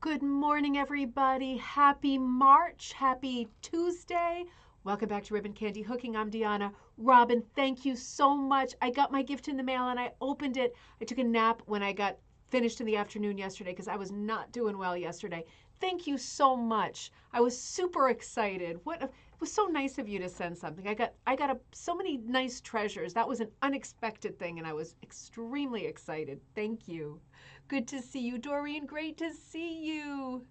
Good morning, everybody. Happy March. Happy Tuesday. Welcome back to Ribbon Candy Hooking. I'm Deanna. Robin, thank you so much. I got my gift in the mail and I opened it. I took a nap when I got finished in the afternoon yesterday because I was not doing well yesterday. Thank you so much. I was super excited. It was so nice of you to send something. I got so many nice treasures. That was an unexpected thing and I was extremely excited. Thank you. Good to see you, Doreen. Great to see you.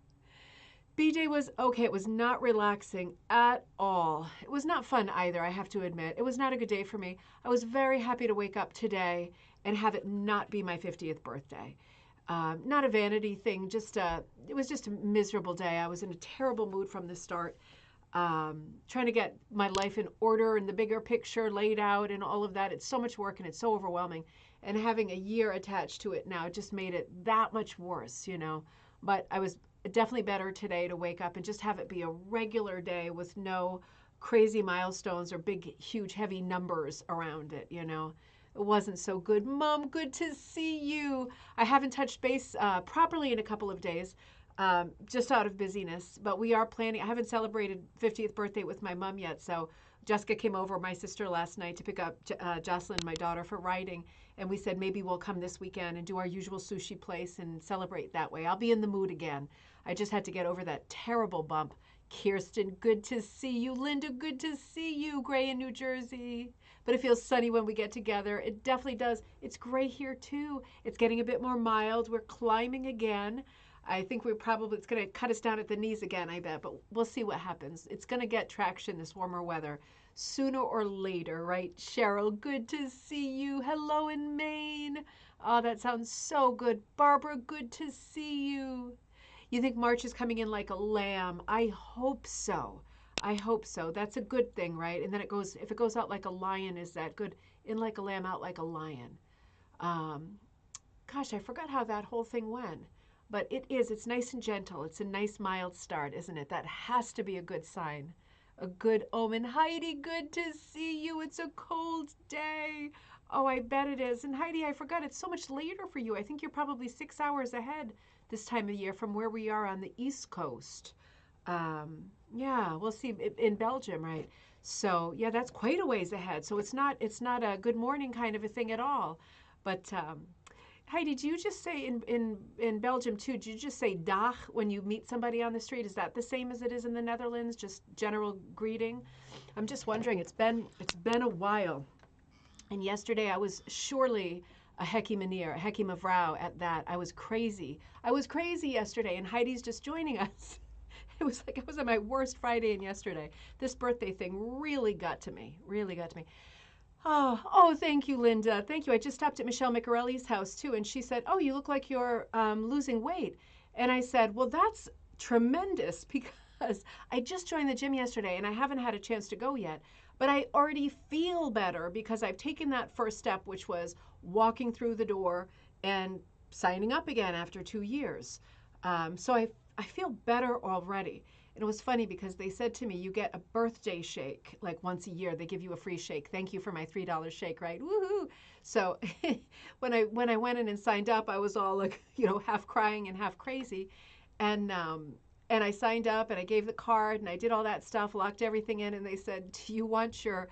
BJ was okay. It was not relaxing at all. It was not fun either, I have to admit. It was not a good day for me. I was very happy to wake up today and have it not be my 50th birthday. Not a vanity thing, it was just a miserable day. I was in a terrible mood from the start, trying to get my life in order and the bigger picture laid out and all of that. It's so much work and it's so overwhelming. And having a year attached to it now just made it that much worse. But I was definitely better today to wake up and just have it be a regular day with no crazy milestones or big, huge, heavy numbers around it. It wasn't so good. Mom, good to see you. I haven't touched base properly in a couple of days, just out of busyness. But we are planning. I haven't celebrated 50th birthday with my mom yet, so Jessica came over, my sister, last night to pick up Jocelyn, my daughter, for riding, and we said maybe we'll come this weekend and do our usual sushi place and celebrate that way. I'll be in the mood again. I just had to get over that terrible bump. Kirsten, good to see you. Linda, good to see you. Gray in New Jersey. But it feels sunny when we get together. It definitely does. It's gray here too. It's getting a bit more mild. We're climbing again. I think it's going to cut us down at the knees again, I bet, but we'll see what happens. It's going to get traction, this warmer weather, sooner or later, right? Cheryl, good to see you. Hello in Maine. Oh, that sounds so good. Barbara, good to see you. You think March is coming in like a lamb? I hope so. I hope so. That's a good thing, right? And then if it goes out like a lion, is that good? In like a lamb, out like a lion. Um, Gosh, I forgot how that whole thing went. But it is. It's nice and gentle. It's a nice mild start, isn't it? That has to be a good sign. A good omen. Heidi, good to see you. It's a cold day. Oh, I bet it is. And Heidi, I forgot, it's so much later for you. I think you're probably 6 hours ahead this time of year from where we are on the East Coast. Yeah, we'll see in Belgium, right? So yeah, that's quite a ways ahead. So it's not a good morning kind of a thing at all. But Heidi, did you just say in Belgium too? Did you just say dag when you meet somebody on the street? Is that the same as it is in the Netherlands? Just general greeting? I'm just wondering. It's been a while. And yesterday I was surely a hecky meneer, a hecky mevrouw at that. I was crazy. I was crazy yesterday, and Heidi's just joining us. It was like I was on my worst Friday and yesterday. This birthday thing really got to me. Really got to me. Oh, thank you, Linda. Thank you. I just stopped at Michelle Micarelli's house too, and she said, "Oh, you look like you're losing weight." And I said, "Well, that's tremendous because I just joined the gym yesterday and I haven't had a chance to go yet, but I already feel better because I've taken that first step, which was walking through the door and signing up again after 2 years. So I feel better already." And it was funny because they said to me, "You get a birthday shake like once a year. They give you a free shake. Thank you for my $3 shake, right? Woohoo!" So when I went in and signed up, I was all like, half crying and half crazy, and I signed up and I gave the card and I did all that stuff, locked everything in, and they said, "Do you want your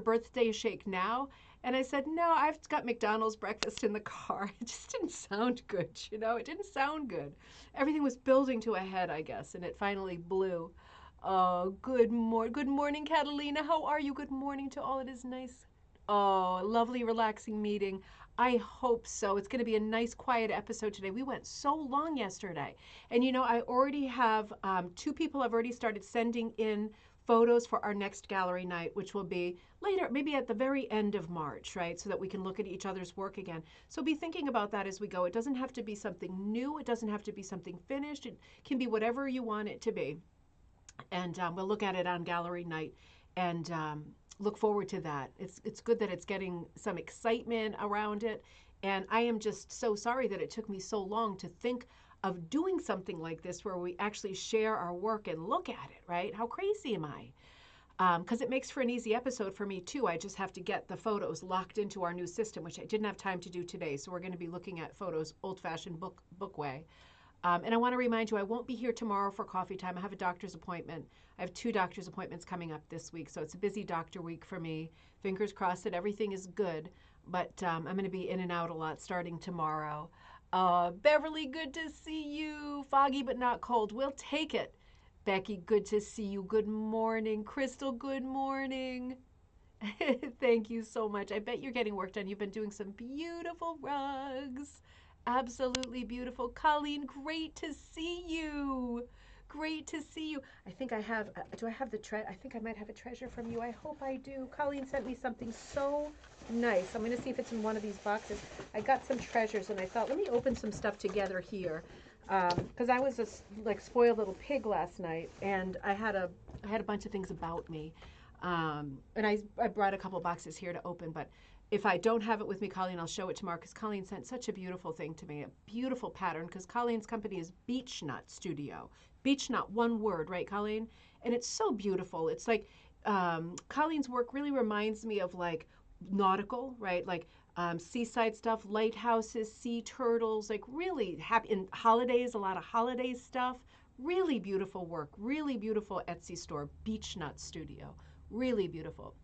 birthday shake now?" And I said, "No, I've got McDonald's breakfast in the car." It just didn't sound good. It didn't sound good. Everything was building to a head, I guess, and it finally blew. Oh, good morning, Catalina. How are you? Good morning to all. It is nice. Oh, lovely, relaxing meeting. I hope so. It's going to be a nice, quiet episode today. We went so long yesterday. And I already have two people have already started sending in photos for our next gallery night, which will be later, maybe at the very end of March, right? So that we can look at each other's work again. So be thinking about that as we go. It doesn't have to be something new. It doesn't have to be something finished. It can be whatever you want it to be. And we'll look at it on gallery night and look forward to that. It's good that it's getting some excitement around it. And I am just so sorry that it took me so long to think of doing something like this where we actually share our work and look at it, right? How crazy am I? Because it makes for an easy episode for me too. I just have to get the photos locked into our new system, which I didn't have time to do today. So we're going to be looking at photos old-fashioned book way. And I want to remind you, I won't be here tomorrow for coffee time. I have a doctor's appointment. I have 2 doctor's appointments coming up this week, so it's a busy doctor week for me. Fingers crossed that everything is good, but I'm going to be in and out a lot starting tomorrow. Beverly, good to see you. Foggy but not cold. We'll take it. Becky, good to see you. Good morning. Crystal, good morning. Thank you so much. I bet you're getting work done. You've been doing some beautiful rugs. Absolutely beautiful. Colleen, great to see you. Great to see you. I think I have, do I have the I think I might have a treasure from you. I hope I do. Colleen sent me something so nice. I'm going to see if it's in one of these boxes. I got some treasures and I thought, let me open some stuff together here. Because I was a like spoiled little pig last night, and I had a bunch of things about me. And I brought a couple boxes here to open, but if I don't have it with me, Colleen, I'll show it tomorrow because Colleen sent such a beautiful thing to me, a beautiful pattern, because Colleen's company is Beech Nut Studio. Beech Nut, one word, right, Colleen? And it's so beautiful. It's like Colleen's work really reminds me of like nautical, right? Like seaside stuff, lighthouses, sea turtles, like really happy, in holidays, a lot of holiday stuff. Really beautiful work, really beautiful Etsy store, Beech Nut Studio. Really beautiful.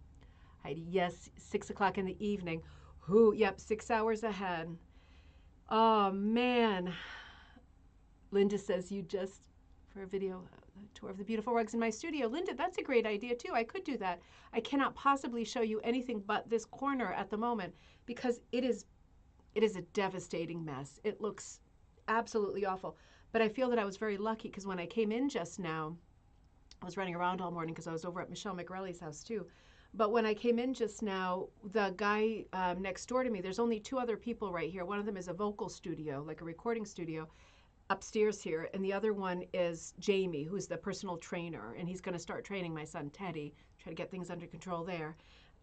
Heidi, yes, 6 o'clock in the evening. Who? Yep, 6 hours ahead. Oh, man. Linda says you just, for a video tour of the beautiful rugs in my studio. Linda, that's a great idea, too. I could do that. I cannot possibly show you anything but this corner at the moment because it is a devastating mess. It looks absolutely awful. But I feel that I was very lucky because when I came in just now, I was running around all morning because I was over at Michelle McGrelly's house too. But when I came in just now, the guy next door to me, there's only 2 other people right here. One of them is a vocal studio, like a recording studio upstairs here. And the other one is Jamie, who's the personal trainer. And he's going to start training my son, Teddy, try to get things under control there.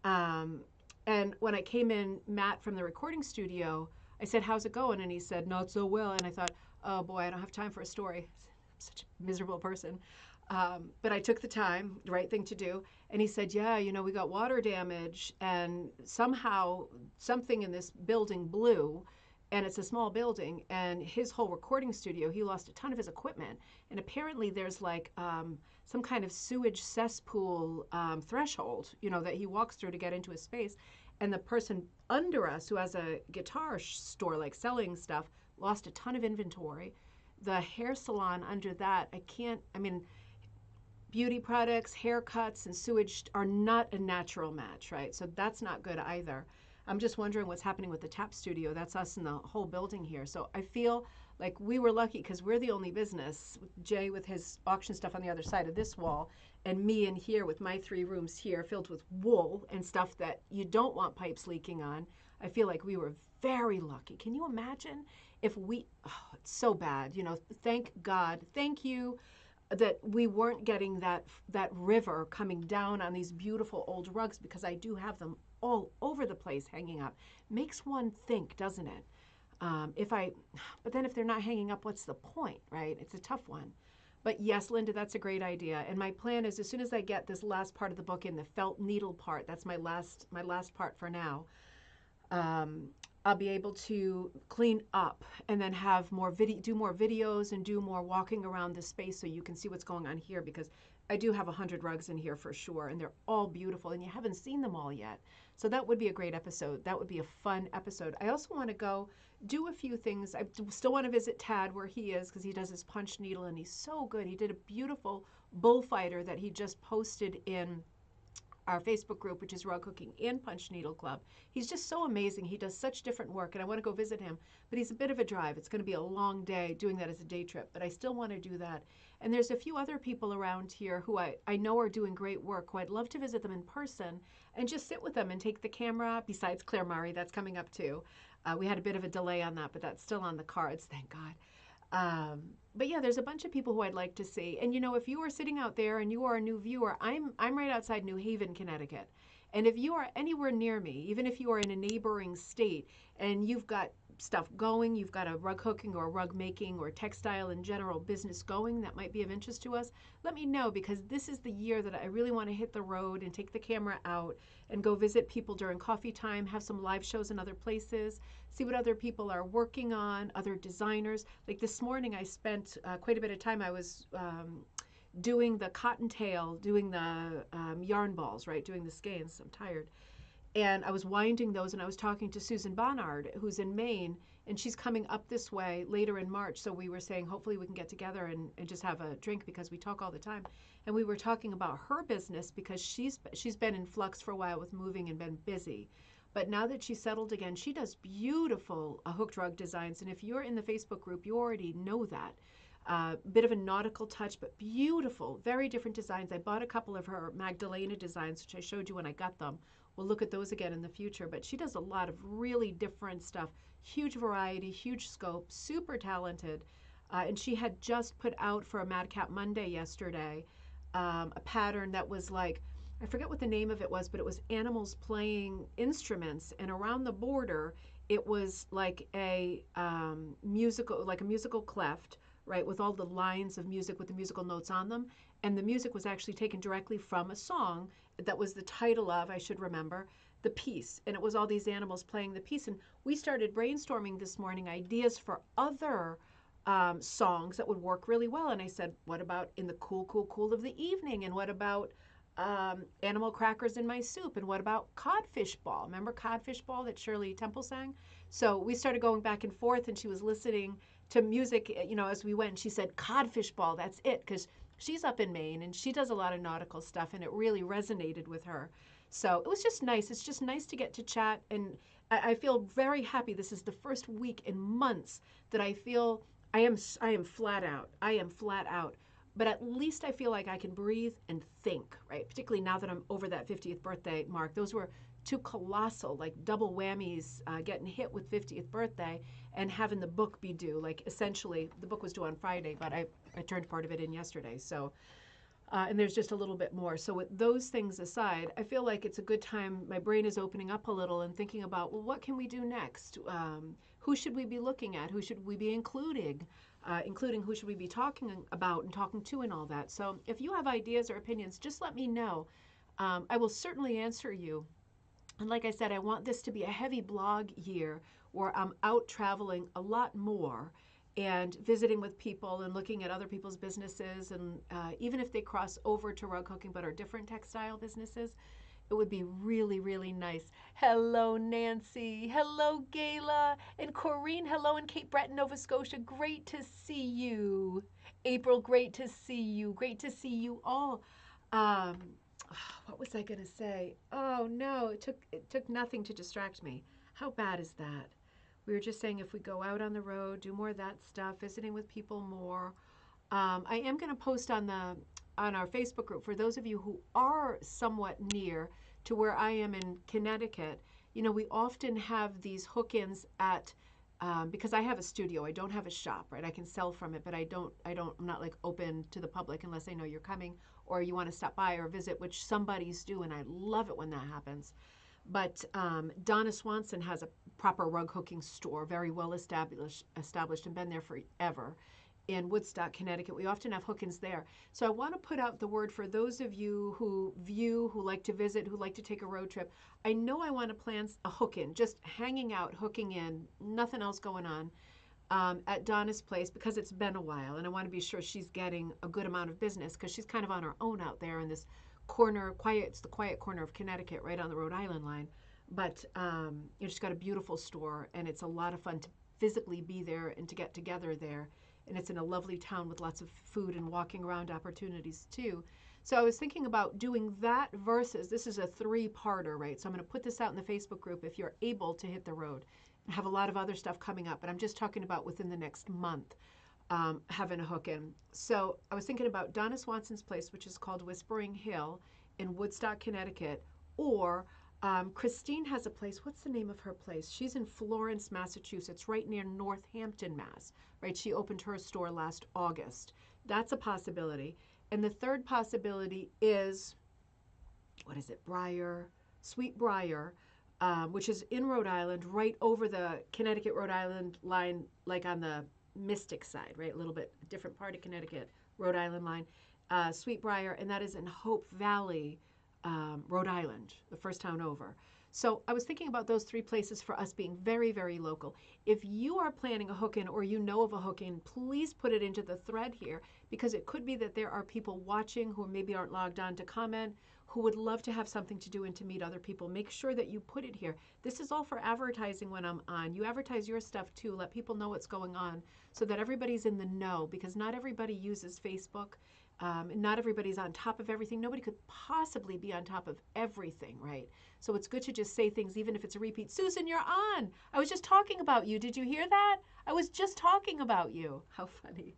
And when I came in, Matt from the recording studio, I said, how's it going? And he said, not so well. And I thought, oh boy, I don't have time for a story. I'm such a miserable person. But I took the time, the right thing to do. And he said, yeah, you know, we got water damage and somehow something in this building blew, and it's a small building, and his whole recording studio, he lost a ton of his equipment. And apparently there's like some kind of sewage cesspool threshold, you know, that he walks through to get into his space. And the person under us who has a guitar store, like selling stuff, lost a ton of inventory. The hair salon under that, beauty products, haircuts, and sewage are not a natural match, right? So that's not good either. I'm just wondering what's happening with the tap studio. That's us in the whole building here. So I feel like we were lucky because we're the only business, Jay with his auction stuff on the other side of this wall, and me in here with my 3 rooms here filled with wool and stuff that you don't want pipes leaking on. I feel like we were very lucky. Can you imagine if it's so bad, you know, thank God, thank you that we weren't getting that river coming down on these beautiful old rugs, because I do have them all over the place hanging up. Makes one think, doesn't it? But then if they're not hanging up, what's the point, right? It's a tough one. But yes, Linda, that's a great idea. And my plan is as soon as I get this last part of the book in, the felt needle part, that's my last part for now, I'll be able to clean up and then have do more videos and do more walking around the space so you can see what's going on here, because I do have 100 rugs in here for sure, and they're all beautiful, and you haven't seen them all yet. So that would be a great episode. That would be a fun episode. I also want to go do a few things. I still want to visit Tad where he is, because he does his punch needle, and he's so good. He did a beautiful bullfighter that he just posted in our Facebook group, which is Rug Cooking and Punch Needle Club. He's just so amazing. He does such different work, and I want to go visit him, but he's a bit of a drive. It's going to be a long day doing that as a day trip, but I still want to do that. And there's a few other people around here who I know are doing great work, who I'd love to visit them in person and just sit with them and take the camera, besides Claire Murray, that's coming up too. We had a bit of a delay on that, but that's still on the cards, thank God. But yeah, there's a bunch of people who I'd like to see. And you know, if you are sitting out there and you are a new viewer, I'm right outside New Haven, Connecticut. And if you are anywhere near me, even if you are in a neighboring state and you've got stuff going, you've got a rug hooking or rug making or textile in general business going that might be of interest to us, let me know, because this is the year that I really want to hit the road and take the camera out and go visit people during coffee time, have some live shows in other places, see what other people are working on, other designers. Like this morning, I spent quite a bit of time. I was doing the cottontail, doing the yarn balls, right? Doing the skeins. I'm tired. And I was winding those, and I was talking to Susan Bonnard, who's in Maine, and she's coming up this way later in March. So we were saying, hopefully we can get together and just have a drink, because we talk all the time. And we were talking about her business, because she's been in flux for a while with moving and been busy. But now that she's settled again, she does beautiful hooked rug designs. And if you're in the Facebook group, you already know that. Bit of a nautical touch, but beautiful, very different designs. I bought a couple of her Magdalena designs, which I showed you when I got them. We'll look at those again in the future, but she does a lot of really different stuff. Huge variety, huge scope, super talented. And she had just put out for a Madcap Monday yesterday a pattern that was like, I forget what the name of it was, but it was animals playing instruments, and around the border, it was like a musical cleft, right, with all the lines of music with the musical notes on them. And the music was actually taken directly from a song that was the title of, I should remember, the piece. And it was all these animals playing the piece. And we started brainstorming this morning ideas for other songs that would work really well. And I said, what about In the Cool, Cool, Cool of the Evening? And what about Animal Crackers in My Soup? And what about Codfish Ball? Remember Codfish Ball that Shirley Temple sang? So we started going back and forth, and she was listening to music, as we went. And she said, Codfish Ball, that's it, because she's up in Maine and she does a lot of nautical stuff, and it really resonated with her. So it was just nice. It's just nice to get to chat, and I feel very happy. This is the first week in months that I feel I am flat out. I am flat out. But at least I feel like I can breathe and think, right? Particularly now that I'm over that 50th birthday mark. Those were two colossal, like double whammies, getting hit with 50th birthday and having the book be due. Like essentially, the book was due on Friday, but I turned part of it in yesterday. So, and there's just a little bit more. So with those things aside, I feel like it's a good time. My brain is opening up a little and thinking about, well, what can we do next? Who should we be looking at? Who should we be including who should we be talking about and talking to and all that. So if you have ideas or opinions, just let me know. I will certainly answer you. And like I said, I want this to be a heavy blog year where I'm out traveling a lot more and visiting with people and looking at other people's businesses. And even if they cross over to rug hooking but are different textile businesses, it would be really, really nice. Hello, Nancy. Hello, Gayla. And Corrine, hello, in Cape Breton, Nova Scotia. Great to see you. April, great to see you. Great to see you all. What was I going to say? Oh, no, it took nothing to distract me. How bad is that? We were just saying if we go out on the road, do more of that stuff, visiting with people more. I am going to post on our Facebook group for those of you who are somewhat near to where I am in Connecticut. We often have these hook-ins at because I have a studio. I don't have a shop, right? I can sell from it, but I'm not like open to the public unless I know you're coming or you want to stop by or visit, which somebody's do, and I love it when that happens. But Donna Swanson has a proper rug hooking store, very well established and been there forever. In Woodstock, Connecticut. We often have hook-ins there. So I want to put out the word for those of you who who like to visit, who like to take a road trip. I know I want to plan a hook-in, just hanging out, hooking in, nothing else going on at Donna's place, because it's been a while, and I want to be sure she's getting a good amount of business, because she's kind of on her own out there in this corner, it's the quiet corner of Connecticut, right on the Rhode Island line. But she's got a beautiful store, and it's a lot of fun to physically be there and to get together there. And it's in a lovely town with lots of food and walking around opportunities too. So I was thinking about doing that versus, this is a 3-parter, right? So I'm going to put this out in the Facebook group if you're able to hit the road. I have a lot of other stuff coming up, but I'm just talking about within the next month having a hook in. So I was thinking about Donna Swanson's place, which is called Whispering Hill in Woodstock, Connecticut, or Christine has a place. What's the name of her place? She's in Florence, Massachusetts, right near Northampton, Mass. Right? She opened her store last August. That's a possibility. And the third possibility is, what is it? Sweet Briar, which is in Rhode Island, right over the Connecticut-Rhode Island line, like on the Mystic side, right? A little bit different part of Connecticut, Rhode Island line. Sweetbriar, and that is in Hope Valley, Rhode Island, the first town over. So I was thinking about those three places for us being very, very local. If you are planning a hook-in or you know of a hook-in, please put it into the thread here, because it could be that there are people watching who maybe aren't logged on to comment, who would love to have something to do and to meet other people. Make sure that you put it here. This is all for advertising when I'm on. You advertise your stuff too. Let people know what's going on so that everybody's in the know, because not everybody uses Facebook. And not everybody's on top of everything. Nobody could possibly be on top of everything, right? So it's good to just say things, even if it's a repeat. Susan, you're on. I was just talking about you. Did you hear that? I was just talking about you. How funny.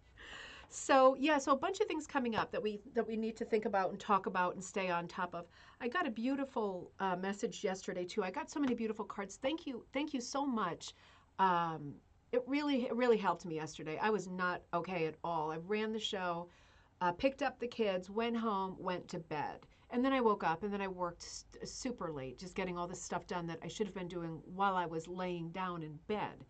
So yeah, so a bunch of things coming up that we need to think about and talk about and stay on top of. I got a beautiful message yesterday too. I got so many beautiful cards. Thank you so much. It really helped me yesterday. I was not okay at all. I ran the show. Picked up the kids, went home, went to bed. And then I woke up and then I worked super late, just getting all this stuff done that I should have been doing while I was laying down in bed.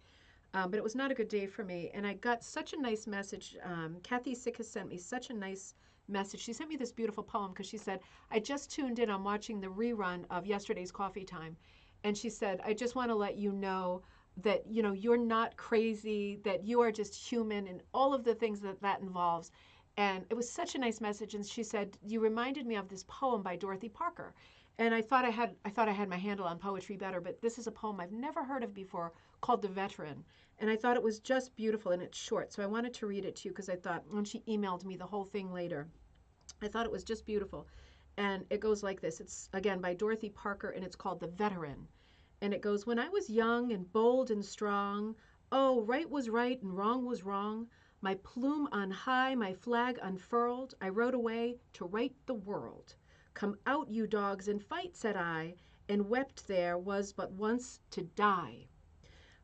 But it was not a good day for me. And I got such a nice message. Kathy Sick has sent me such a nice message. She sent me this beautiful poem because she said, I just tuned in. I'm watching the rerun of yesterday's Coffee Time. And she said, I just want to let you know that, you know, you're not crazy, that you are just human and all of the things that involves. And it was such a nice message. And she said, you reminded me of this poem by Dorothy Parker. And I thought I had my handle on poetry better, but this is a poem I've never heard of before called The Veteran. And I thought it was just beautiful, and it's short. So I wanted to read it to you because I thought, when she emailed me the whole thing later, I thought it was just beautiful. And it goes like this. It's, again, by Dorothy Parker, and it's called The Veteran. And it goes, when I was young and bold and strong, oh, right was right and wrong was wrong. My plume on high, my flag unfurled, I rode away to right the world. Come out, you dogs, and fight, said I, and wept there was but once to die.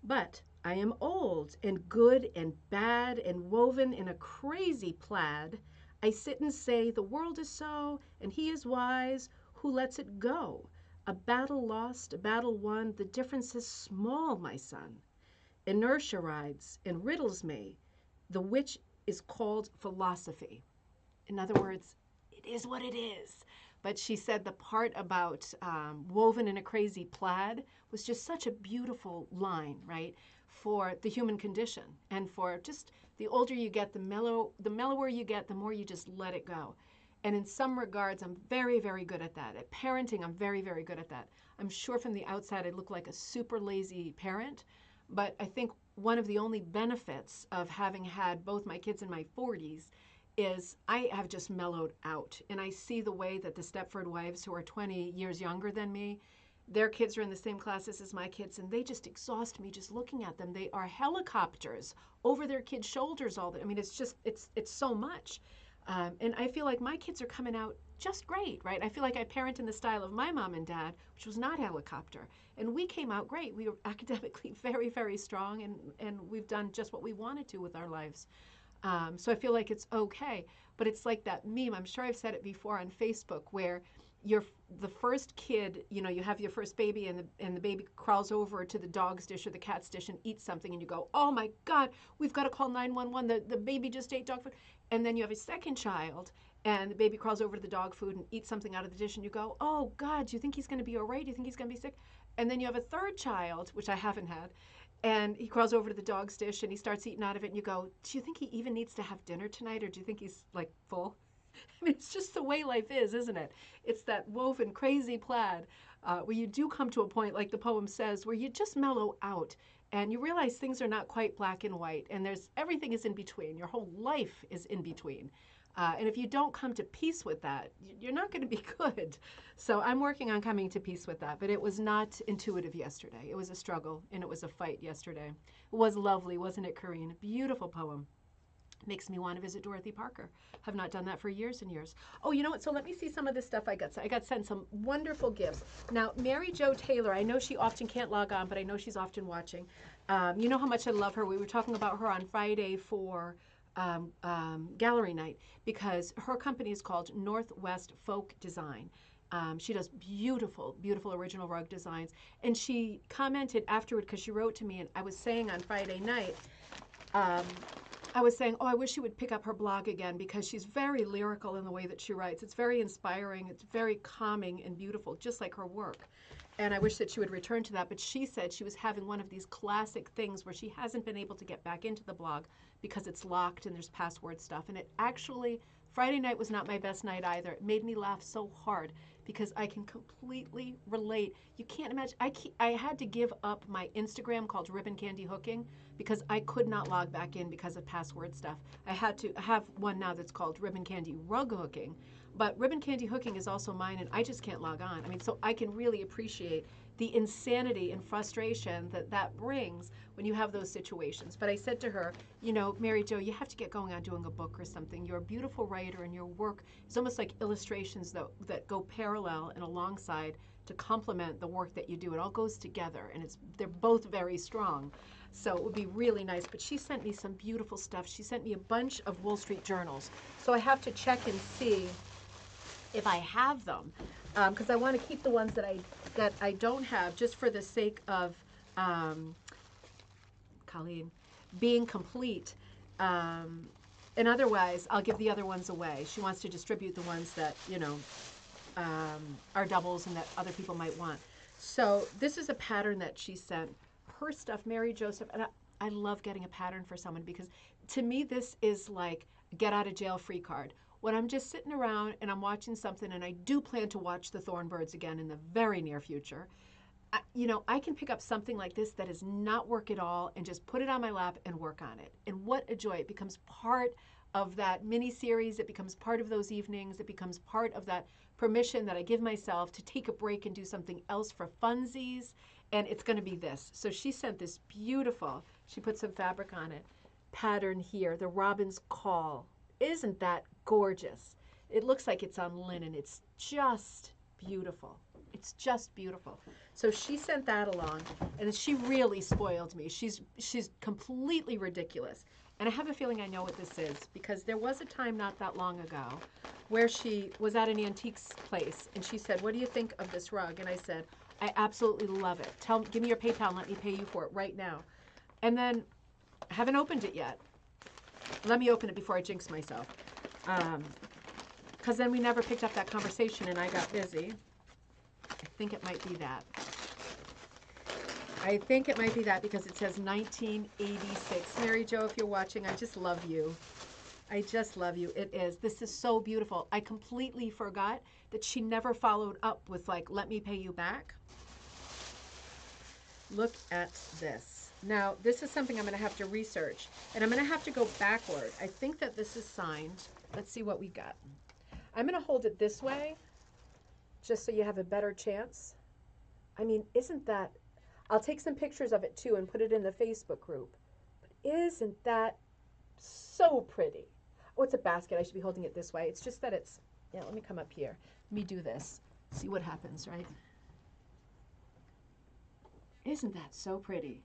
But I am old and good and bad and woven in a crazy plaid. I sit and say, the world is so, and he is wise who lets it go. A battle lost, a battle won, the difference is small, my son. Inertia rides and riddles me, the which is called philosophy. In other words, it is what it is. But she said the part about woven in a crazy plaid was just such a beautiful line, right, for the human condition. And for just the older you get, the mellower you get, the more you just let it go. And in some regards, I'm very, very good at that. At parenting, I'm very, very good at that. I'm sure from the outside I look like a super lazy parent, but I think one of the only benefits of having had both my kids in my 40s is I have just mellowed out. And I see the way that the Stepford wives, who are 20 years younger than me, their kids are in the same classes as my kids, and they just exhaust me just looking at them. They are helicopters over their kids' shoulders all the, I mean, it's just, it's so much. And I feel like my kids are coming out just great, right? I feel like I parent in the style of my mom and dad, which was not helicopter. And we came out great. We were academically very, very strong, and we've done just what we wanted to with our lives. So I feel like it's okay. But it's like that meme, I'm sure I've said it before on Facebook, where you're the first kid, you know, you have your first baby and the baby crawls over to the dog's dish or the cat's dish and eats something, and you go, oh my God, we've got to call 911. The baby just ate dog food. And then you have a second child, and the baby crawls over to the dog food and eats something out of the dish, and you go, oh God, do you think he's going to be all right? Do you think he's going to be sick? And then you have a third child, which I haven't had, and he crawls over to the dog's dish and he starts eating out of it, and you go, do you think he even needs to have dinner tonight, or do you think he's like full? I mean, it's just the way life is, isn't it? It's that woven, crazy plaid where you do come to a point, like the poem says, where you just mellow out and you realize things are not quite black and white, and everything is in between. Your whole life is in between. And if you don't come to peace with that, you're not going to be good. So I'm working on coming to peace with that. But it was not intuitive yesterday. It was a struggle, and it was a fight yesterday. It was lovely, wasn't it, Corrine? Beautiful poem. Makes me want to visit Dorothy Parker. Have not done that for years and years. Oh, you know what? So let me see some of this stuff I got. So I got sent some wonderful gifts. Now, Mary Jo Taylor, I know she often can't log on, but I know she's often watching. You know how much I love her. We were talking about her on Friday for gallery night, because her company is called Northwest Folk Design. She does beautiful, beautiful original rug designs. And she commented afterward, because she wrote to me, and I was saying on Friday night, I was saying, oh, I wish she would pick up her blog again, because she's very lyrical in the way that she writes. It's very inspiring. It's very calming and beautiful, just like her work. And I wish that she would return to that. But she said she was having one of these classic things where she hasn't been able to get back into the blog because it's locked and there's password stuff. And it actually, Friday night was not my best night either. It made me laugh so hard because I can completely relate. You can't imagine. I had to give up my Instagram called Ribbon Candy Hooking because I could not log back in because of password stuff. I had to have one now that's called Ribbon Candy Rug Hooking. But Ribbon Candy Hooking is also mine, and I just can't log on. I mean, so I can really appreciate the insanity and frustration that that brings when you have those situations. But I said to her, you know, Mary Jo, you have to get going on doing a book or something. You're a beautiful writer, and your work is almost like illustrations that go parallel and alongside to complement the work that you do. It all goes together, and they're both very strong. So it would be really nice. But she sent me some beautiful stuff. She sent me a bunch of Wall Street journals. So I have to check and see if I have them, because I want to keep the ones that I don't have, just for the sake of Colleen being complete. And otherwise, I'll give the other ones away. She wants to distribute the ones that, you know, are doubles and that other people might want. So this is a pattern that she sent. Her stuff, Mary Joseph, and I love getting a pattern for someone, because to me this is like a get out of jail free card. When I'm just sitting around and I'm watching something, and I do plan to watch The Thornbirds again in the very near future, you know, I can pick up something like this that is not work at all and just put it on my lap and work on it. And what a joy. It becomes part of that mini series. It becomes part of those evenings. It becomes part of that permission that I give myself to take a break and do something else for funsies. And it's going to be this. So she sent this beautiful, she put some fabric on it, pattern here, the Robin's Call. Isn't that gorgeous? It looks like it's on linen. It's just beautiful. It's just beautiful. So she sent that along, and she really spoiled me. She's completely ridiculous. And I have a feeling I know what this is, because there was a time not that long ago where she was at an antiques place, and she said, what do you think of this rug? And I said, I absolutely love it. Give me your PayPal and let me pay you for it right now. And then I haven't opened it yet. Let me open it before I jinx myself. Because then we never picked up that conversation and I got busy. I think it might be that. I think it might be that, because it says 1986. Mary Jo, if you're watching, I just love you. I just love you. It is. This is so beautiful. I completely forgot that she never followed up with, like, let me pay you back. Look at this. Now, this is something I'm going to have to research, and I'm going to have to go backward. I think that this is signed. Let's see what we got. I'm going to hold it this way, just so you have a better chance. I mean, isn't that... I'll take some pictures of it, too, and put it in the Facebook group. But isn't that so pretty? Oh, it's a basket. I should be holding it this way. It's just that it's... Yeah, let me come up here. Let me do this. See what happens, right? Isn't that so pretty?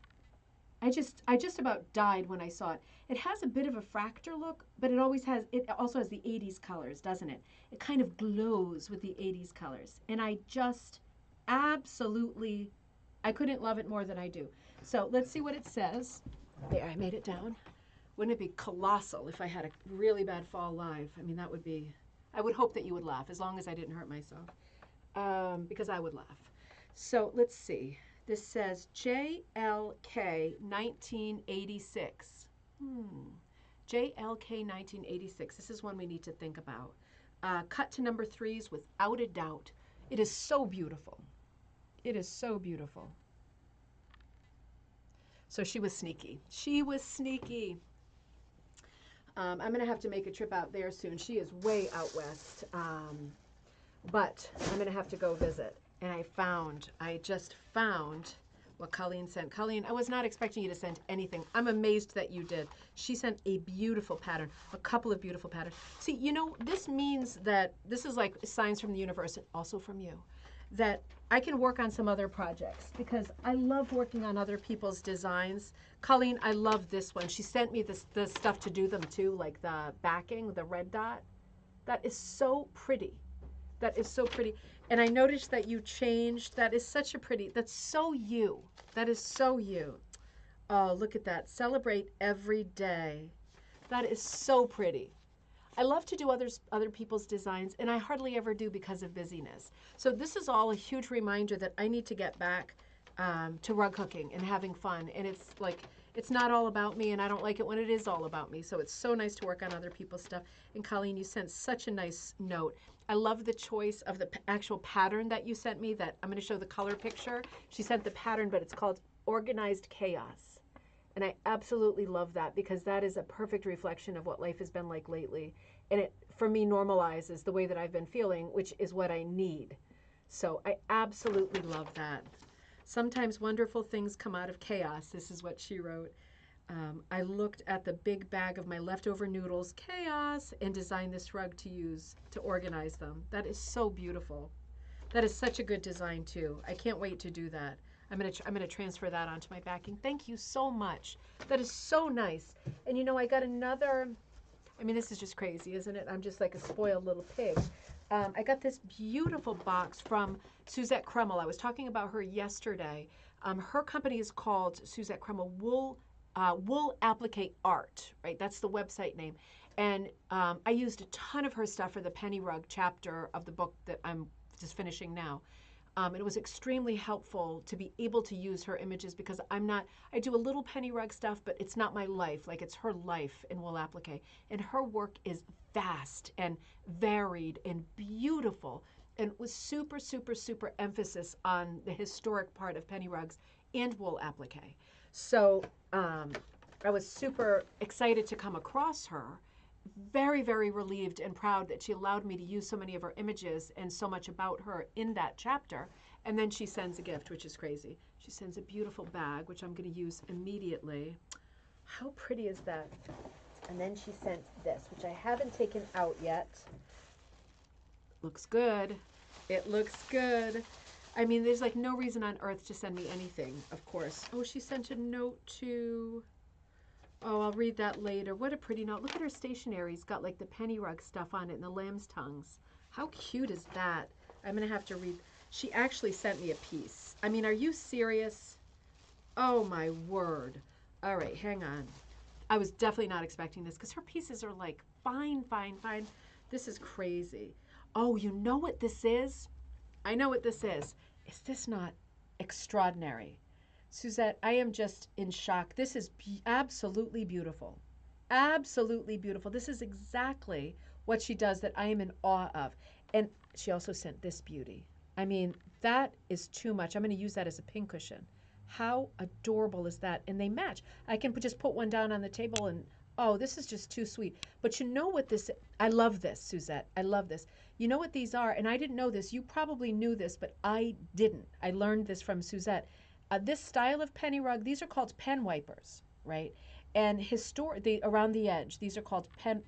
I just about died when I saw it. It has a bit of a fracture look, but it also has the 80s colors, doesn't it? It kind of glows with the 80s colors. And I just absolutely, I couldn't love it more than I do. So let's see what it says. There, I made it down. Wouldn't it be colossal if I had a really bad fall live? I mean, that would be, I would hope that you would laugh, as long as I didn't hurt myself, because I would laugh. So let's see. This says JLK 1986. JLK 1986. This is one we need to think about. Cut to number 3s without a doubt. It is so beautiful. It is so beautiful. So she was sneaky. She was sneaky. I'm going to have to make a trip out there soon. She is way out west. But I'm going to have to go visit. And I just found what Colleen sent. Colleen, I was not expecting you to send anything. I'm amazed that you did. She sent a beautiful pattern, a couple of beautiful patterns. See, you know, this means that this is like signs from the universe, and also from you, that I can work on some other projects, because I love working on other people's designs. Colleen, I love this one. She sent me the stuff to do them too, like the backing, the red dot. That is so pretty. That is so pretty. And I noticed that you changed. That is such a pretty, that's so you. That is so you. Oh, look at that. Celebrate every day. That is so pretty. I love to do other people's designs, and I hardly ever do because of busyness. So this is all a huge reminder that I need to get back to rug hooking and having fun. And it's like, it's not all about me, and I don't like it when it is all about me. So it's so nice to work on other people's stuff. And Colleen, you sent such a nice note. I love the choice of the actual pattern that you sent me. That I'm going to show the color picture. She sent the pattern, but it's called Organized Chaos. And I absolutely love that because that is a perfect reflection of what life has been like lately. And it, for me, normalizes the way that I've been feeling, which is what I need. So I absolutely love that. Sometimes wonderful things come out of chaos. This is what she wrote. I looked at the big bag of my leftover noodles, chaos, and designed this rug to use to organize them. That is so beautiful. That is such a good design too. I can't wait to do that. I'm gonna transfer that onto my backing. Thank you so much. That is so nice. And you know, I got another. I mean, this is just crazy, isn't it? I'm just like a spoiled little pig. I got this beautiful box from Suzette Kreml. I was talking about her yesterday. Her company is called Suzette Kreml Wool Applique Art, right? That's the website name. And I used a ton of her stuff for the penny rug chapter of the book that I'm just finishing now. And it was extremely helpful to be able to use her images because I do a little penny rug stuff, but it's not my life. Like it's her life in wool applique. And her work is vast and varied and beautiful and with super, super, super emphasis on the historic part of penny rugs and wool applique. So I was super excited to come across her, very, very relieved and proud that she allowed me to use so many of her images and so much about her in that chapter. And then she sends a gift, which is crazy. She sends a beautiful bag, which I'm going to use immediately. How pretty is that? And then she sent this, which I haven't taken out yet. Looks good. It looks good. I mean, there's like no reason on earth to send me anything, of course. Oh, she sent a note to... Oh, I'll read that later. What a pretty note. Look at her stationery. It's got like the penny rug stuff on it and the lamb's tongues. How cute is that? I'm going to have to read. She actually sent me a piece. I mean, are you serious? Oh, my word. All right, hang on. I was definitely not expecting this because her pieces are like fine, fine, fine. This is crazy. Oh, you know what this is? I know what this is. Is this not extraordinary? Suzette, I am just in shock. This is absolutely beautiful. Absolutely beautiful. This is exactly what she does that I am in awe of. And she also sent this beauty. I mean, that is too much. I'm going to use that as a pincushion. How adorable is that? And they match. I can just put one down on the table and, oh, this is just too sweet. But you know what this, I love this, Suzette. I love this. You know what these are? And I didn't know this. You probably knew this, but I didn't. I learned this from Suzette. This style of penny rug, these are called pen wipers, right? And around the edge, these are called pen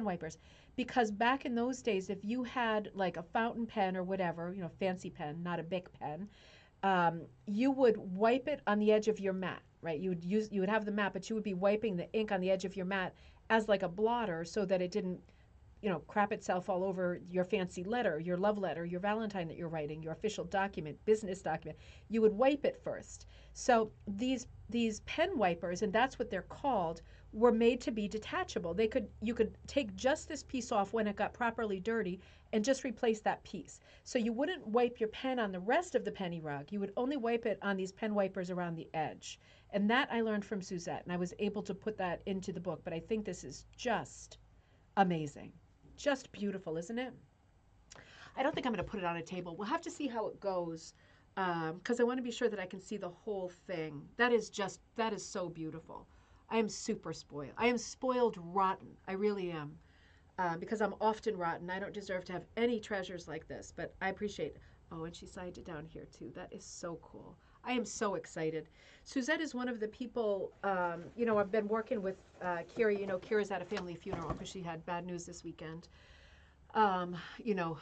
wipers, because back in those days, if you had like a fountain pen or whatever, you know, fancy pen, not a Bic pen, you would wipe it on the edge of your mat, right? You would have the mat, but you would be wiping the ink on the edge of your mat as like a blotter so that it didn't, you know, crap itself all over your fancy letter, your love letter, your Valentine that you're writing, your official document, business document. You would wipe it first. So these pen wipers, and that's what they're called, were made to be detachable. You could take just this piece off when it got properly dirty and just replace that piece. So you wouldn't wipe your pen on the rest of the penny rug. You would only wipe it on these pen wipers around the edge. And that I learned from Suzette, and I was able to put that into the book. But I think this is just amazing. Just beautiful, isn't it? I don't think I'm going to put it on a table. We'll have to see how it goes because I want to be sure that I can see the whole thing. That is so beautiful. I am super spoiled. I am spoiled rotten. I really am because I'm often rotten. I don't deserve to have any treasures like this, but I appreciate it. Oh, and she signed it down here too. That is so cool. I am so excited. Suzette is one of the people, you know, I've been working with Kira. You know, Kira's at a family funeral because she had bad news this weekend. You know,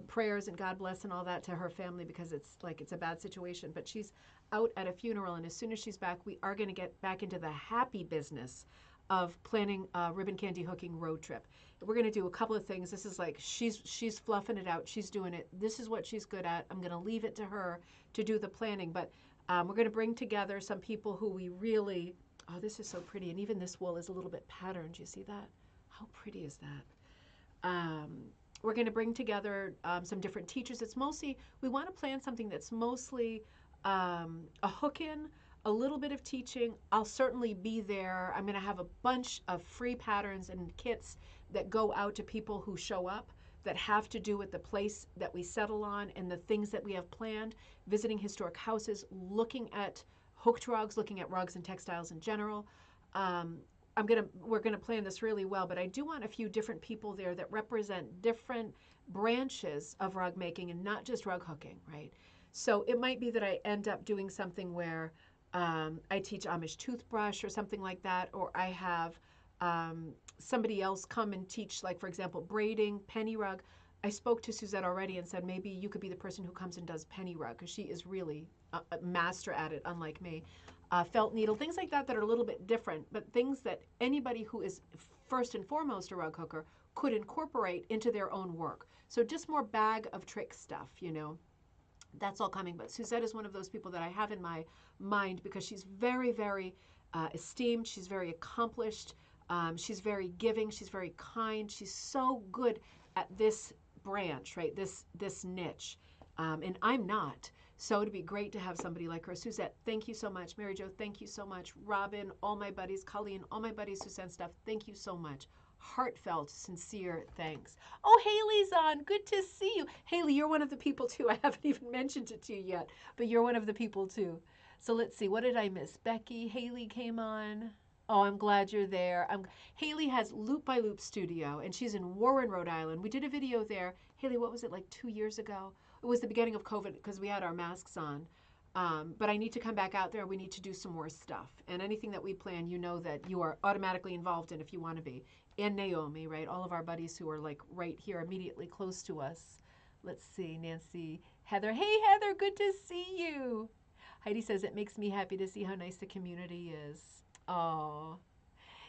prayers and God bless and all that to her family because it's a bad situation. But she's out at a funeral, and as soon as she's back, we are going to get back into the happy business of planning a ribbon candy hooking road trip. We're going to do a couple of things. This is like she's fluffing it out. She's doing it. This is what she's good at. I'm going to leave it to her to do the planning. But we're going to bring together some people who we really, oh, this is so pretty. And even this wool is a little bit patterned. You see that? How pretty is that? We're going to bring together some different teachers. It's mostly, we want to plan something that's mostly a hook-in, a little bit of teaching. I'll certainly be there. I'm going to have a bunch of free patterns and kits that go out to people who show up that have to do with the place that we settle on and the things that we have planned, visiting historic houses, looking at hooked rugs, looking at rugs and textiles in general. We're gonna plan this really well, but I do want a few different people there that represent different branches of rug making and not just rug hooking, right? So it might be that I end up doing something where I teach Amish toothbrush or something like that, or I have somebody else come and teach, like for example, braiding, penny rug. I spoke to Suzette already and said maybe you could be the person who comes and does penny rug because she is really a master at it, unlike me. Felt needle, things like that that are a little bit different, but things that anybody who is first and foremost a rug hooker could incorporate into their own work. So just more bag of trick stuff, you know. That's all coming. But Suzette is one of those people that I have in my mind because she's very, very esteemed. She's very accomplished. She's very giving. She's very kind. She's so good at this branch, right? This niche. And I'm not. So it'd be great to have somebody like her. Suzette, thank you so much. Mary Jo, thank you so much. Robin, all my buddies, Colleen, all my buddies who sent stuff, thank you so much. Heartfelt, sincere thanks. Oh, Haley's on. Good to see you. Haley, you're one of the people too. I haven't even mentioned it to you yet, but you're one of the people too. So let's see. What did I miss? Becky, Haley came on. Oh, I'm glad you're there. Haley has Loop by Loop Studio, and she's in Warren, Rhode Island. We did a video there. Haley, what was it, like 2 years ago? It was the beginning of COVID because we had our masks on. But I need to come back out there. We need to do some more stuff. And anything that we plan, you know that you are automatically involved in if you want to be. And Naomi, right? All of our buddies who are like right here immediately close to us. Let's see, Nancy, Heather. Hey, Heather, good to see you. Heidi says, it makes me happy to see how nice the community is. Oh,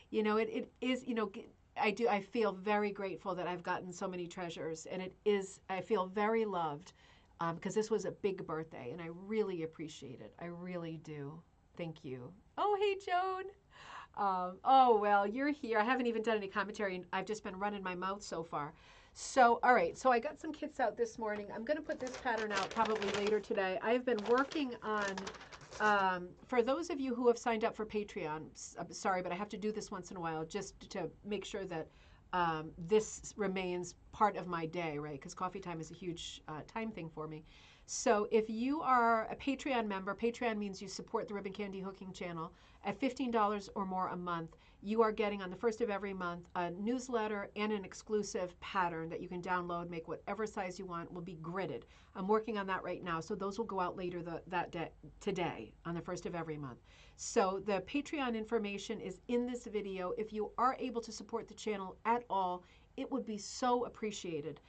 you know, it is, you know, I feel very grateful that I've gotten so many treasures, and I feel very loved because this was a big birthday, and I really appreciate it. I really do. Thank you. Oh, hey, Joan. Oh, well, you're here. I haven't even done any commentary, and I've just been running my mouth so far. So, all right, so I got some kits out this morning. I'm going to put this pattern out probably later today. I've been working on, for those of you who have signed up for Patreon, I'm sorry, but I have to do this once in a while just to make sure that this remains part of my day, right? Because coffee time is a huge time thing for me. So if you are a Patreon member, Patreon means you support the Ribbon Candy Hooking channel. At $15 or more a month, you are getting on the first of every month a newsletter and an exclusive pattern that you can download, make whatever size you want, will be gridded. I'm working on that right now, so those will go out later today on the first of every month. So the Patreon information is in this video. If you are able to support the channel at all, it would be so appreciated.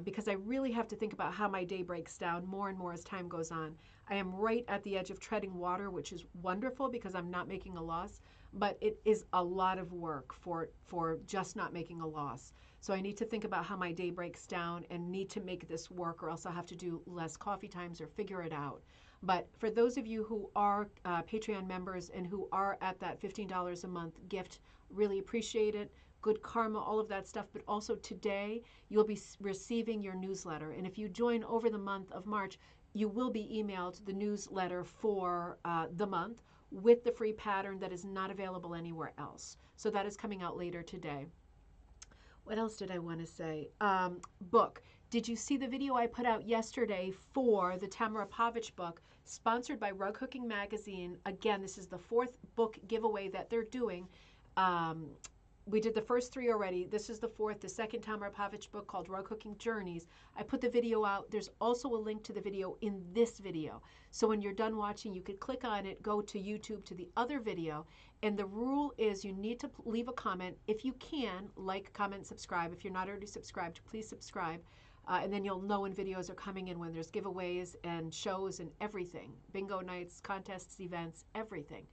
Because I really have to think about how my day breaks down more and more as time goes on. I am right at the edge of treading water, which is wonderful because I'm not making a loss, but it is a lot of work for just not making a loss. So I need to think about how my day breaks down and need to make this work, or else I'll have to do less coffee times or figure it out. But for those of you who are Patreon members and who are at that $15 a month gift, really appreciate it. Good karma, all of that stuff. But also today, you'll be receiving your newsletter. And if you join over the month of March, you will be emailed the newsletter for the month with the free pattern that is not available anywhere else. So that is coming out later today. What else did I want to say? Book. Did you see the video I put out yesterday for the Tamara Pavich book, sponsored by Rug Hooking Magazine? Again, this is the 4th book giveaway that they're doing. We did the first 3 already. This is the 4th, the second Tamara Pavich book called Rug Hooking Journeys. I put the video out. There's also a link to the video in this video. So when you're done watching, you could click on it, go to YouTube to the other video. And the rule is you need to leave a comment. If you can, like, comment, subscribe. If you're not already subscribed, please subscribe. And then you'll know when videos are coming in, when there's giveaways and shows and everything. Bingo nights, contests, events, everything.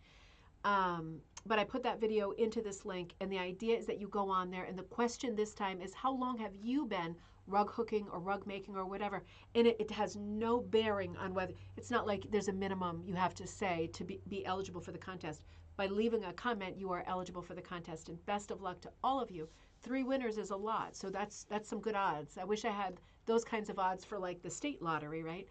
But I put that video into this link, and the idea is that you go on there, and the question this time is, how long have you been rug hooking or rug making or whatever? And it has no bearing on whether, it's not like there's a minimum you have to say to be eligible for the contest. By leaving a comment, you are eligible for the contest, and best of luck to all of you. 3 winners is a lot, so that's some good odds. I wish I had those kinds of odds for like the state lottery, right?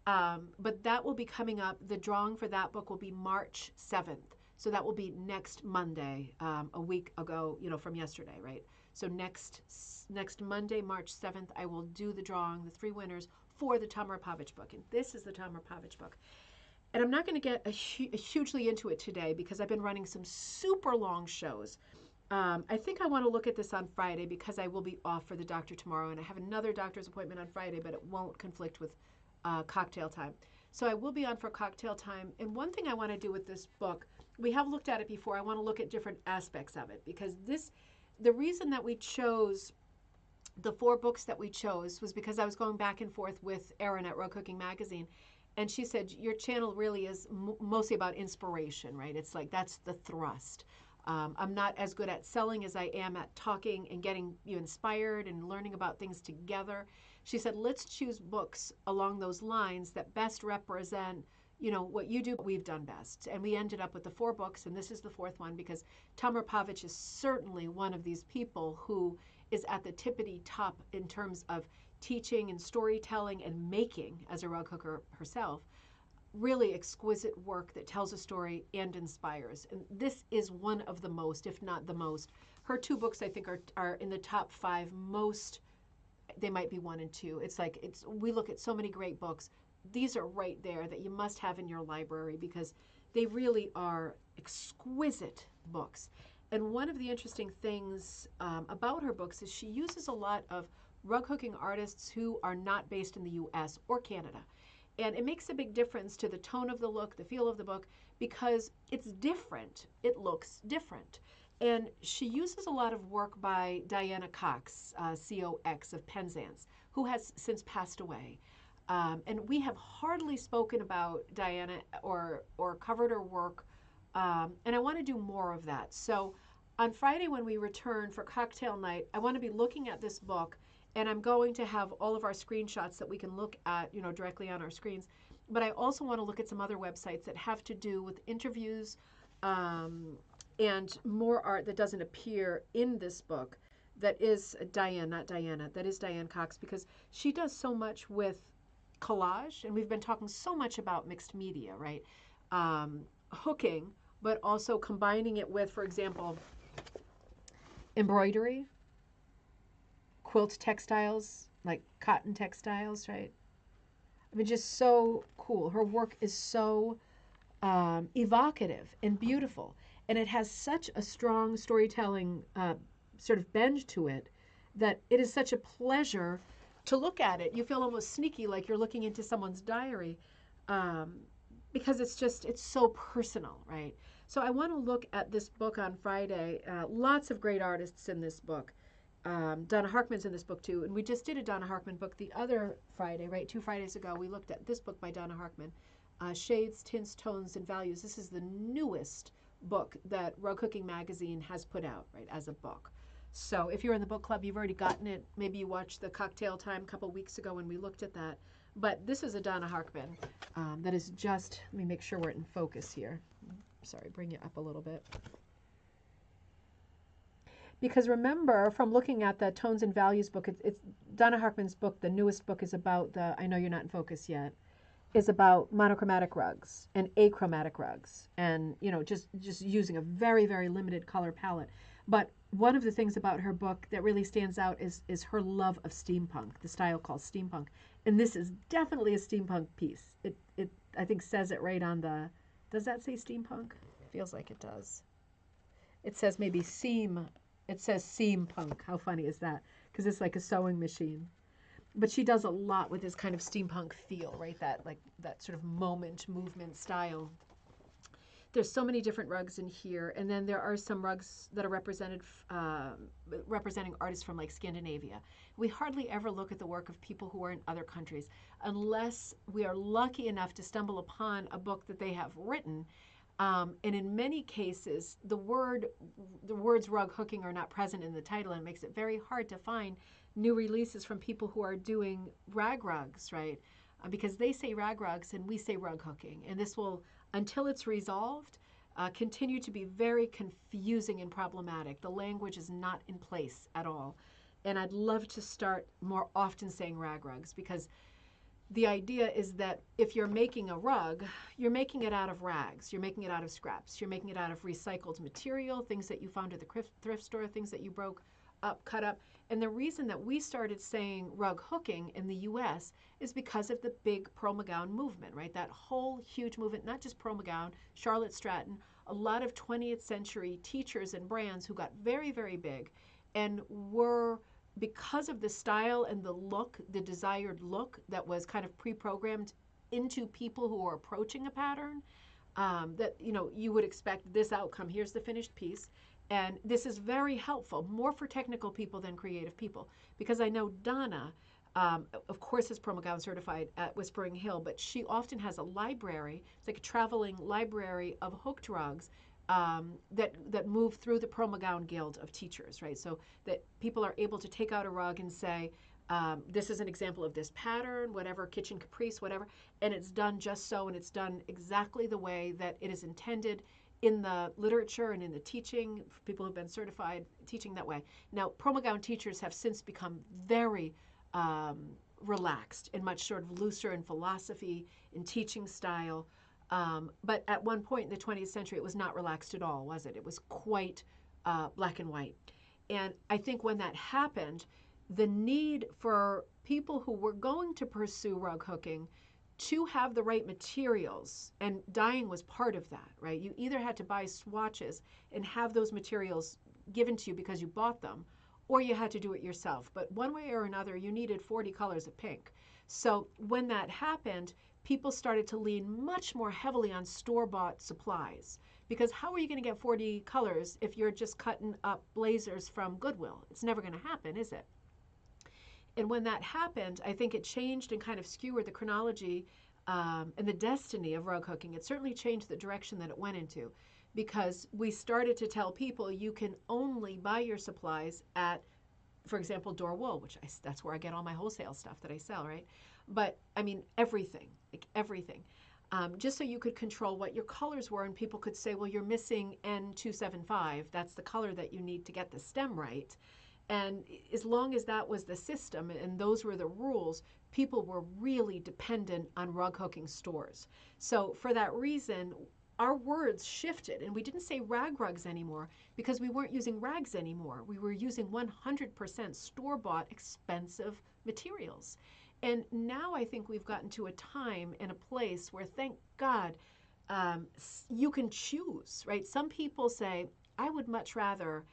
But that will be coming up. The drawing for that book will be March 7th. So that will be next Monday, a week ago, from yesterday, right? So next Monday, March 7th, I will do the drawing, the 3 winners for the Tamara Pavich book. And this is the Tamara Pavich book. And I'm not going to get hugely into it today because I've been running some super long shows. I think I want to look at this on Friday because I will be off for the doctor tomorrow, and I have another doctor's appointment on Friday, but it won't conflict with cocktail time. So I will be on for cocktail time. And one thing I want to do with this book, we have looked at it before. I want to look at different aspects of it because the reason that we chose the 4 books that we chose was because I was going back and forth with Erin at Rug Cooking Magazine. And she said, your channel really is mostly about inspiration, right? It's like that's the thrust. I'm not as good at selling as I am at talking and getting you inspired and learning about things together. She said, let's choose books along those lines that best represent, what you do, what we've done best. And we ended up with the 4 books, and this is the 4th one because Tamara Pavich is certainly one of these people who is at the tippity top in terms of teaching and storytelling and making as a rug hooker herself. Really exquisite work that tells a story and inspires. And this is one of the most, if not the most. Her 2 books, I think, are in the top 5 most. They might be 1 and 2. We look at so many great books. These are right there that you must have in your library because they really are exquisite books. And one of the interesting things about her books is she uses a lot of rug hooking artists who are not based in the US or Canada. And it makes a big difference to the tone of the look, the feel of the book, because it's different. It looks different. And she uses a lot of work by Diane Cox, COX of Penzance, who has since passed away. And we have hardly spoken about Diana or covered her work. And I want to do more of that. So on Friday when we return for cocktail night, I want to be looking at this book. And I'm going to have all of our screenshots that we can look at, directly on our screens. But I also want to look at some other websites that have to do with interviews and more art that doesn't appear in this book. That is Diane, not Diana. That is Diane Cox because she does so much with collage, and we've been talking so much about mixed media, right? Hooking, but also combining it with, for example, embroidery. Quilt textiles, like cotton textiles, right? I mean, just so cool. Her work is so evocative and beautiful. And it has such a strong storytelling sort of bend to it that it is such a pleasure to look at it. You feel almost sneaky, like you're looking into someone's diary because it's so personal, right? So I want to look at this book on Friday. Lots of great artists in this book. Donna Harkman's in this book too, and we just did a Donna Harkman book the other Friday, right? 2 Fridays ago, we looked at this book by Donna Harkman, Shades, Tints, Tones, and Values. This is the newest book that Rug Cooking Magazine has put out, right, as a book. So if you're in the book club, you've already gotten it. Maybe you watched the Cocktail Time a couple weeks ago when we looked at that. But this is a Donna Harkman that is just, let me make sure we're in focus here. Sorry, bring you up a little bit. Because remember, from looking at the Tones and Values book, it's Donna Harkman's book, the newest book is about I know you're not in focus yet, is about monochromatic rugs and achromatic rugs and, just using a very, very limited color palette. But one of the things about her book that really stands out is her love of steampunk, the style called steampunk. And this is definitely a steampunk piece. It I think says it right on does that say steampunk? Feels like it does. It says maybe seam. It says seam punk. How funny is that? Because it's like a sewing machine. But she does a lot with this kind of steampunk feel, right? That sort of movement style. There's so many different rugs in here, and then there are some rugs that are representing artists from like Scandinavia. We hardly ever look at the work of people who are in other countries unless we are lucky enough to stumble upon a book that they have written. And in many cases, the words rug hooking are not present in the title, and it makes it very hard to find new releases from people who are doing rag rugs, right? Because they say rag rugs and we say rug hooking. And this will, until it's resolved, continue to be very confusing and problematic. The language is not in place at all. And I'd love to start more often saying rag rugs, because the idea is that if you're making a rug, you're making it out of rags, you're making it out of scraps, you're making it out of recycled material, things that you found at the thrift store, things that you broke up, cut up. And the reason that we started saying rug hooking in the US is because of the big Pearl McGown movement, right? That whole huge movement, not just Pearl McGown, Charlotte Stratton, a lot of 20th century teachers and brands who got very, very big and were, because of the style and the look, the desired look that was kind of pre-programmed into people who are approaching a pattern, that you would expect this outcome. Here's the finished piece. And this is very helpful, more for technical people than creative people, because I know Donna, of course, is Pearl McGown certified at Whispering Hill, but she often has a library. It's like a traveling library of hooked rugs that move through the Pearl McGown Guild of Teachers, right? So that people are able to take out a rug and say, this is an example of this pattern, whatever, kitchen caprice, whatever, and it's done just so, and it's done exactly the way that it is intended in the literature and in the teaching, for people who've been certified teaching that way. Now, Pearl McGown teachers have since become very relaxed and much sort of looser in philosophy, in teaching style. But at one point in the 20th century, it was not relaxed at all, was it? It was quite black and white. And I think when that happened, the need for people who were going to pursue rug hooking to have the right materials, and dyeing was part of that, right? You either had to buy swatches and have those materials given to you because you bought them, or you had to do it yourself. But one way or another, you needed 40 colors of pink. So when that happened, people started to lean much more heavily on store-bought supplies. Because how are you going to get 40 colors if you're just cutting up blazers from Goodwill? It's never going to happen, is it? And when that happened, I think it changed and kind of skewered the chronology and the destiny of rug hooking. It certainly changed the direction that it went into, because we started to tell people you can only buy your supplies at, for example, Door Wool, that's where I get all my wholesale stuff that I sell, right? But I mean, everything, like everything. Just so you could control what your colors were, and people could say, well, you're missing N275. That's the color that you need to get the stem right. And as long as that was the system and those were the rules, people were really dependent on rug hooking stores. So for that reason, our words shifted, and we didn't say rag rugs anymore because we weren't using rags anymore. We were using 100% store-bought expensive materials. And now I think we've gotten to a time and a place where, thank God, you can choose, right? Some people say, I would much rather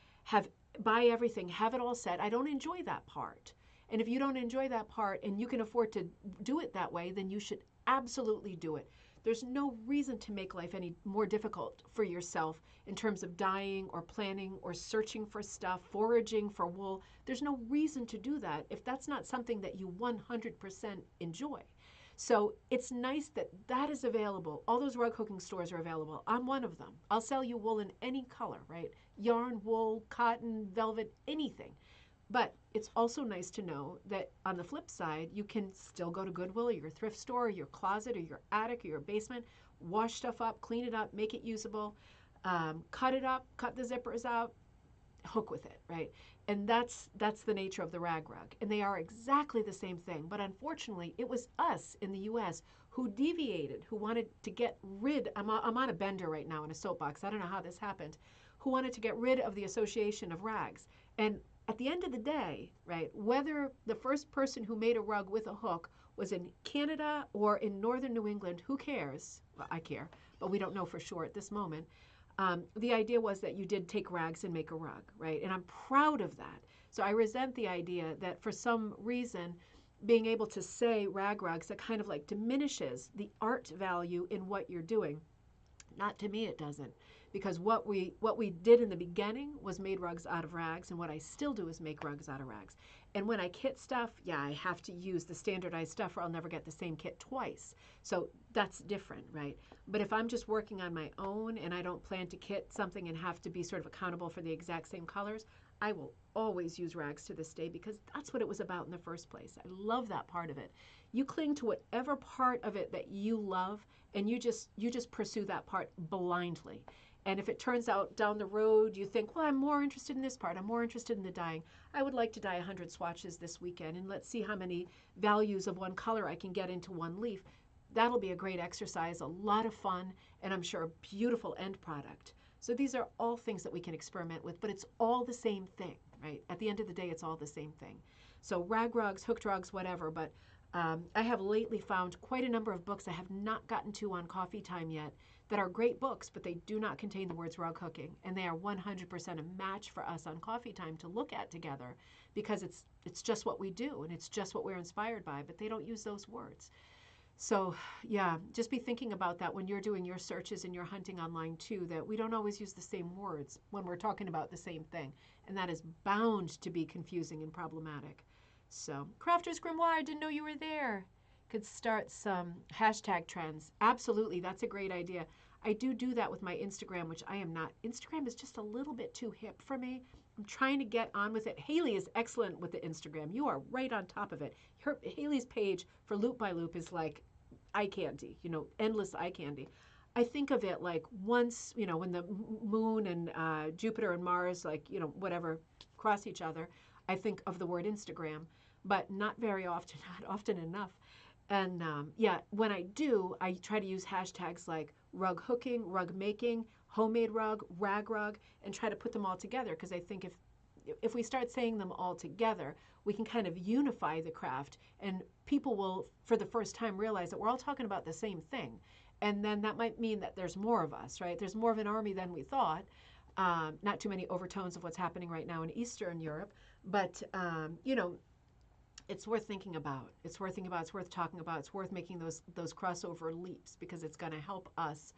buy everything, have it all set. I don't enjoy that part. And if you don't enjoy that part and you can afford to do it that way, then you should absolutely do it. There's no reason to make life any more difficult for yourself in terms of dyeing or planning or searching for stuff, foraging for wool. There's no reason to do that if that's not something that you 100% enjoy. So it's nice that that is available. All those rug hooking stores are available. I'm one of them. I'll sell you wool in any color, right? Yarn, wool, cotton, velvet, anything. But it's also nice to know that on the flip side, you can still go to Goodwill or your thrift store or your closet or your attic or your basement, wash stuff up, clean it up, make it usable, cut it up, cut the zippers out, hook with it, right? And that's the nature of the rag rug. And they are exactly the same thing. But unfortunately, it was us in the US who deviated, who wanted to get rid, I'm on a bender right now in a soapbox, I don't know how this happened, who wanted to get rid of the association of rags. And at the end of the day, right, whether the first person who made a rug with a hook was in Canada or in northern New England, who cares? Well, I care, but we don't know for sure at this moment. The idea was that you did take rags and make a rug, right? And I'm proud of that. So I resent the idea that for some reason, being able to say rag rugs, that kind of like diminishes the art value in what you're doing. Not to me, it doesn't. because what we did in the beginning was made rugs out of rags, and what I still do is make rugs out of rags. And when I kit stuff, yeah, I have to use the standardized stuff or I'll never get the same kit twice. So that's different, right? But if I'm just working on my own and I don't plan to kit something and have to be sort of accountable for the exact same colors, I will always use rags to this day because that's what it was about in the first place. I love that part of it. You cling to whatever part of it that you love, and you just pursue that part blindly. And if it turns out down the road you think, well, I'm more interested in this part, I'm more interested in the dyeing, I would like to dye 100 swatches this weekend, and let's see how many values of one color I can get into one leaf. That'll be a great exercise, a lot of fun, and I'm sure a beautiful end product. So these are all things that we can experiment with, but it's all the same thing, right? At the end of the day, it's all the same thing. So rag rugs, hooked rugs, whatever, but I have lately found quite a number of books I have not gotten to on Coffee Time yet that are great books, but they do not contain the words rug hooking, and they are 100% a match for us on Coffee Time to look at together because it's just what we do and it's just what we're inspired by, but they don't use those words. So yeah, just be thinking about that when you're doing your searches and you're hunting online too, that we don't always use the same words when we're talking about the same thing, and that is bound to be confusing and problematic. So, Crafter's Grimoire, I didn't know you were there. Could start some hashtag trends. Absolutely, that's a great idea. I do that with my Instagram, which I am not. Instagram is just a little bit too hip for me. I'm trying to get on with it. Haley is excellent with the Instagram. You are right on top of it. Haley's page for Loop by Loop is like eye candy, endless eye candy. I think of it like once, when the moon and Jupiter and Mars, whatever, cross each other, I think of the word Instagram, but not very often, not often enough. And yeah, when I do, I try to use hashtags like rug hooking, rug making, homemade rug, rag rug, and try to put them all together because I think if we start saying them all together, we can kind of unify the craft and people will, for the first time, realize that we're all talking about the same thing. And then that might mean that there's more of us, right? There's more of an army than we thought. Not too many overtones of what's happening right now in Eastern Europe, but it's worth thinking about. It's worth talking about. It's worth making those crossover leaps because it's going to help us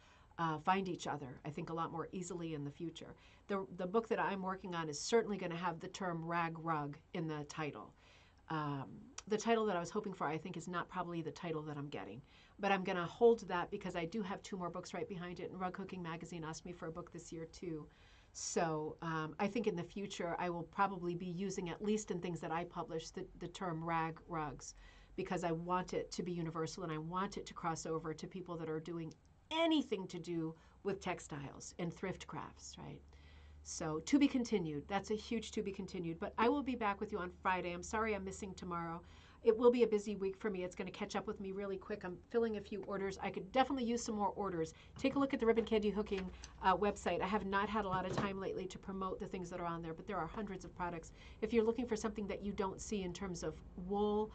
find each other, I think, a lot more easily in the future. The book that I'm working on is certainly going to have the term rag rug in the title. The title that I was hoping for, I think, is not probably the title that I'm getting. But I'm going to hold that because I do have 2 more books right behind it. And Rug Hooking Magazine asked me for a book this year, too. So I think in the future, I will probably be using, at least in things that I publish, the term rag rugs because I want it to be universal and I want it to cross over to people that are doing anything to do with textiles and thrift crafts, right? So to be continued. That's a huge to be continued. But I will be back with you on Friday. I'm sorry I'm missing tomorrow. It will be a busy week for me. It's going to catch up with me really quick. I'm filling a few orders. I could definitely use some more orders. Take a look at the Ribbon Candy Hooking website. I have not had a lot of time lately to promote the things that are on there, but there are hundreds of products. If you're looking for something that you don't see in terms of wool,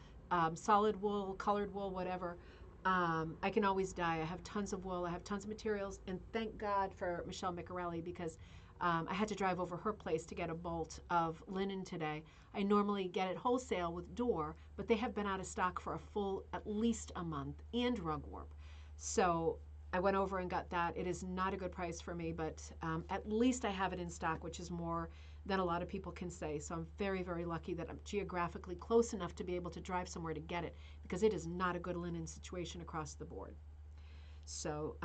solid wool, colored wool, whatever, I can always dye. I have tons of wool. I have tons of materials. And thank God for Michelle Miccarelli because I had to drive over her place to get a bolt of linen today. I normally get it wholesale with Door, but they have been out of stock for a full at least a month and rug warp. So I went over and got that. It is not a good price for me, but at least I have it in stock, which is more than a lot of people can say. So I'm very, very lucky that I'm geographically close enough to be able to drive somewhere to get it because it is not a good linen situation across the board. So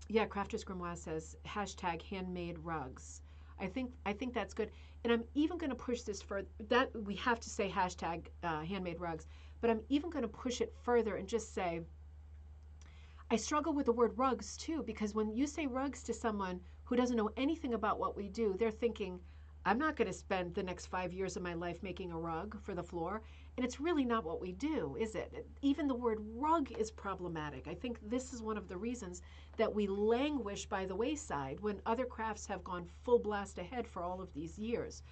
yeah, Crafter's Grimoire says hashtag handmade rugs. I think that's good. And I'm even going to push this further. That we have to say hashtag handmade rugs, but I'm even going to push it further and just say I struggle with the word rugs too, because when you say rugs to someone who doesn't know anything about what we do, they're thinking, I'm not going to spend the next 5 years of my life making a rug for the floor. And it's really not what we do, is it? Even the word rug is problematic. I think this is one of the reasons that we languish by the wayside when other crafts have gone full blast ahead for all of these years.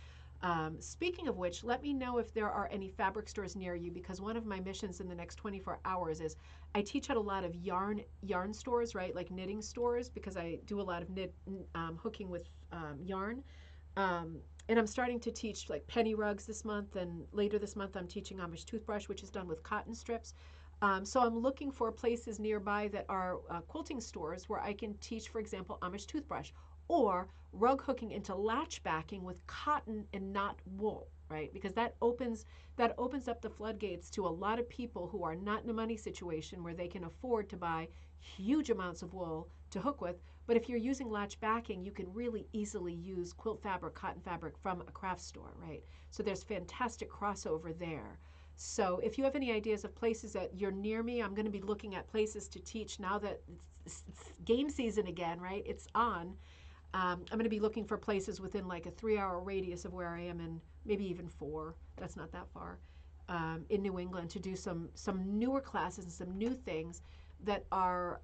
Speaking of which, let me know if there are any fabric stores near you because one of my missions in the next 24 hours is I teach at a lot of yarn stores, right? Like knitting stores because I do a lot of hooking with yarn. And I'm starting to teach like penny rugs this month, and later this month I'm teaching Amish toothbrush, which is done with cotton strips. So I'm looking for places nearby that are quilting stores where I can teach, for example, Amish toothbrush or rug hooking into latch backing with cotton and not wool, right? Because that opens up the floodgates to a lot of people who are not in a money situation where they can afford to buy huge amounts of wool to hook with. But if you're using latch backing, you can really easily use quilt fabric, cotton fabric from a craft store, right? So there's fantastic crossover there. So if you have any ideas of places that you're near me, I'm going to be looking at places to teach now that it's game season again, right? It's on. I'm going to be looking for places within like a 3-hour radius of where I am, and maybe even 4. That's not that far. In New England to do some newer classes and some new things that are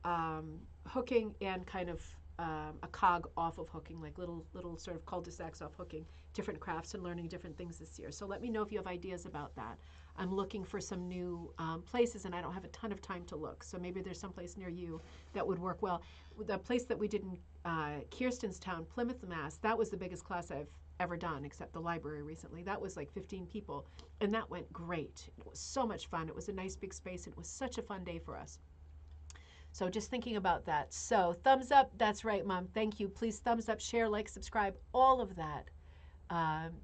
hooking and kind of a cog off of hooking, like little sort of cul-de-sacs off hooking, different crafts and learning different things this year. So let me know if you have ideas about that. I'm looking for some new places, and I don't have a ton of time to look. So maybe there's some place near you that would work well. The place that we did in Kirstenstown, Plymouth, Mass., that was the biggest class I've ever done, except the library recently. That was like 15 people, and that went great. It was so much fun. It was a nice big space. It was such a fun day for us. So just thinking about that. So thumbs up. That's right, Mom. Thank you. Please thumbs up, share, like, subscribe, all of that.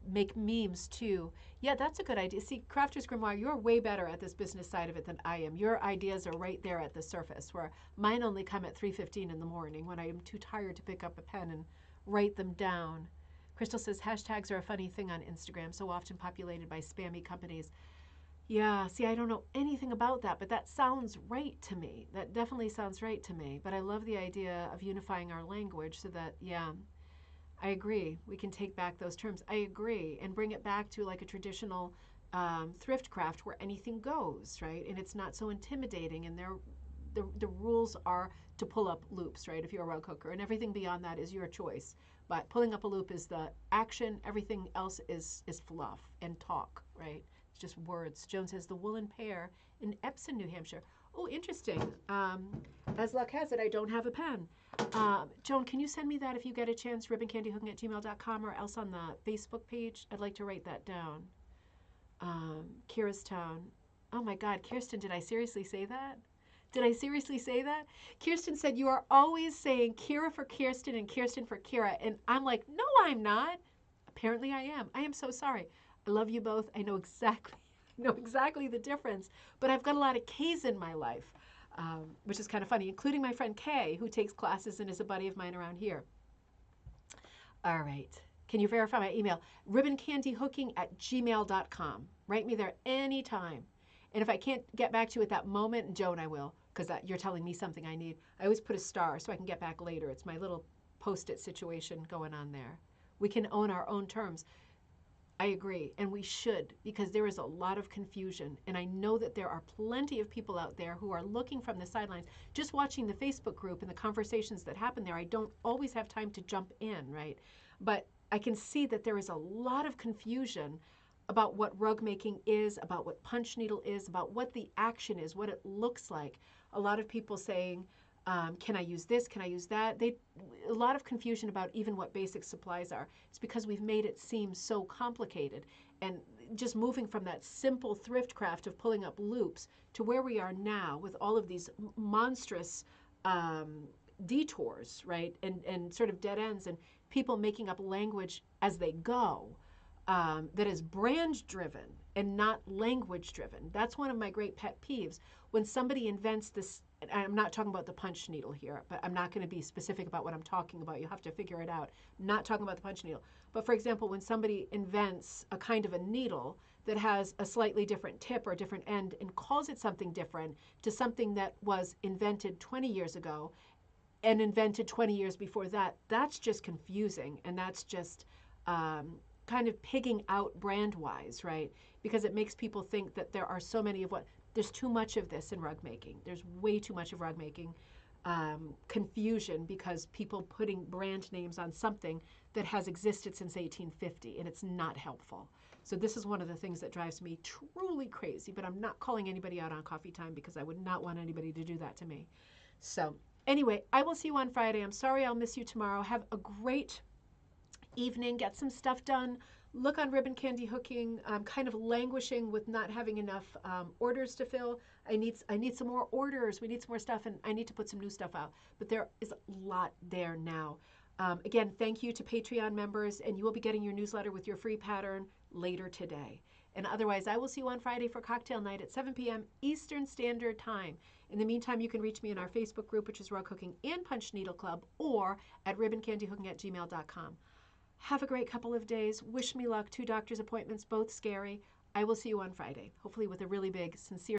Make memes too. Yeah, that's a good idea. See, Crafter's Grimoire, you're way better at this business side of it than I am. Your ideas are right there at the surface, where mine only come at 3:15 in the morning when I am too tired to pick up a pen and write them down. Crystal says hashtags are a funny thing on Instagram, so often populated by spammy companies. Yeah, see, I don't know anything about that, but that sounds right to me. That definitely sounds right to me. But I love the idea of unifying our language so that, yeah, I agree. We can take back those terms. I agree. And bring it back to like a traditional thrift craft where anything goes, right? And it's not so intimidating. And the rules are to pull up loops, right? If you're a rug hooker, and everything beyond that is your choice. But pulling up a loop is the action. Everything else is fluff and talk, right? It's just words. Joan says the woolen pair in Epsom, New Hampshire. Oh, interesting. As luck has it, I don't have a pen. Joan, can you send me that if you get a chance? ribboncandyhooking@gmail.com or else on the Facebook page. I'd like to write that down. Kira's Town. Oh my God, Kirsten, did I seriously say that? Did I seriously say that? Kirsten said, you are always saying Kira for Kirsten and Kirsten for Kira. And I'm like, no, I'm not. Apparently I am. I am so sorry. I love you both. I know exactly the difference. But I've got a lot of K's in my life, which is kind of funny, including my friend Kay, who takes classes and is a buddy of mine around here. All right. Can you verify my email? ribboncandyhooking@gmail.com. Write me there anytime. And if I can't get back to you at that moment, and Joan, I will, because you're telling me something I need. I always put a star so I can get back later. It's my little post-it situation going on there. We can own our own terms. I agree, and we should, because there is a lot of confusion, and I know that there are plenty of people out there who are looking from the sidelines, just watching the Facebook group and the conversations that happen there. I don't always have time to jump in, right? But I can see that there is a lot of confusion about what rug making is, about what punch needle is, about what the action is, what it looks like. A lot of people saying, can I use this? Can I use that? A lot of confusion about even what basic supplies are. It's because we've made it seem so complicated. And just moving from that simple thrift craft of pulling up loops to where we are now with all of these monstrous detours, right? And sort of dead ends and people making up language as they go that is brand driven and not language driven. That's one of my great pet peeves. When somebody invents this, and I'm not talking about the punch needle here, but I'm not going to be specific about what I'm talking about. You'll have to figure it out. I'm not talking about the punch needle. But for example, when somebody invents a kind of a needle that has a slightly different tip or a different end and calls it something different to something that was invented 20 years ago and invented 20 years before that, that's just confusing. And that's just kind of pigging out brand-wise, right? Because it makes people think that there are so many of there's too much of this in rug making. There's way too much of rug making confusion because people putting brand names on something that has existed since 1850, and it's not helpful. So this is one of the things that drives me truly crazy, but I'm not calling anybody out on coffee time because I would not want anybody to do that to me. So anyway, I will see you on Friday. I'm sorry I'll miss you tomorrow. Have a great evening, get some stuff done. Look on Ribbon Candy Hooking. I'm kind of languishing with not having enough orders to fill. I need some more orders. We need some more stuff, and I need to put some new stuff out. But there is a lot there now. Again, thank you to Patreon members, and you will be getting your newsletter with your free pattern later today. And otherwise, I will see you on Friday for cocktail night at 7 p.m. Eastern Standard Time. In the meantime, you can reach me in our Facebook group, which is Raw Cooking and Punch Needle Club, or at ribboncandyhooking@gmail.com. Have a great couple of days. Wish me luck. 2 doctor's appointments, both scary. I will see you on Friday, hopefully with a really big, sincere